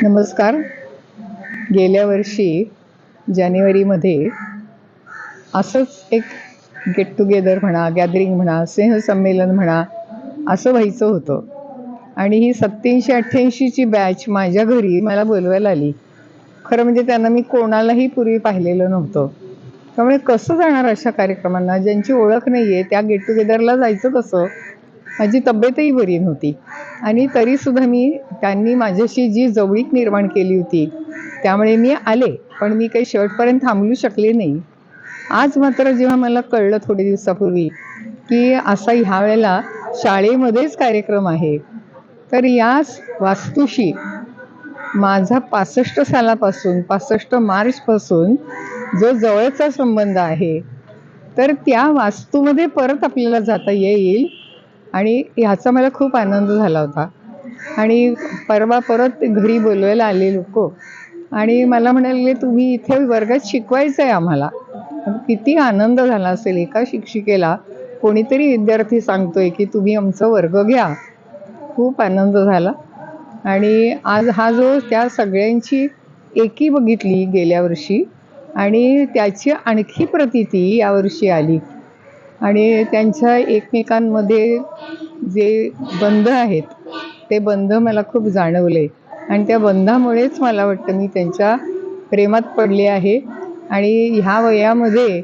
नमस्कार. गेल्या वर्षी जानेवारीमध्ये असंच एक गेट टुगेदर म्हणा, गॅदरिंग म्हणा, स्नेहसंमेलन म्हणा, असं व्हायचं होतं. आणि ही 87-88ची बॅच माझ्या घरी मला बोलवायला आली. खरं म्हणजे त्यांना मी कोणालाही पूर्वी पाहिलेलं नव्हतं. त्यामुळे कसं जाणार अशा कार्यक्रमांना, ज्यांची ओळख नाही आहे, त्या गेट टुगेदरला जायचं कसं? माझी तब्येतही बरी नव्हती आणि तरीसुद्धा त्यांनी माझ्याशी जी जवळीक निर्माण केली होती, त्यामुळे मी आले. पण मी काही शेवटपर्यंत थांबू शकले नाही. आज मात्र जेव्हा मला कळलं थोडे दिवसापूर्वी की असा ह्या वेळेला शाळेमध्येच कार्यक्रम आहे, तर या वास्तूशी माझा 65 सालापासून 65 मार्चपासून जो जवळचा संबंध आहे, तर त्या वास्तूमध्ये परत आपल्याला जाता येईल आणि ह्याचा मला खूप आनंद झाला होता. आणि परवा परत घरी बोलवायला आले लोक आणि मला म्हणाले, तुम्ही इथे वर्गात शिकवायचं आहे आम्हाला. किती आनंद झाला असेल. एका शिक्षिकेला कोणीतरी विद्यार्थी सांगतोय की तुम्ही आमचा वर्ग घ्या. खूप आनंद झाला. आणि आज हा जो त्या सगळ्यांची एकी बघितली गेल्या वर्षी आणि त्याची आणखी प्रतीती यावर्षी आली. आणि त्यांच्या एकमेकांमध्ये जे बंध आहेत, ते बंध मला खूप जाणवले आणि त्या बंधामुळेच मला वाटतं मी त्यांच्या प्रेमात पडले आहे. आणि ह्या वयामध्ये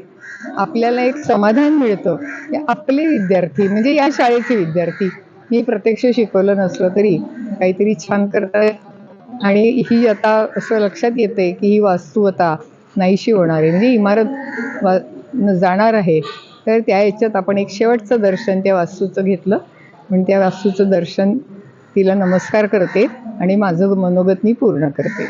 आपल्याला एक समाधान मिळतं की आपले विद्यार्थी म्हणजे या शाळेचे विद्यार्थी, मी प्रत्यक्ष शिकवलं नसलं तरी काहीतरी छान करतायत. आणि ही आता असं लक्षात येते की ही वास्तू आता नाहीशी होणार आहे, म्हणजे इमारत जाणार आहे. तर त्या ह्याच्यात आपण एक शेवटचं दर्शन त्या वास्तूचं घेतलं. म्हणून त्या वास्तूचं दर्शन तिला नमस्कार करते आणि माझं मनोगत मी पूर्ण करते.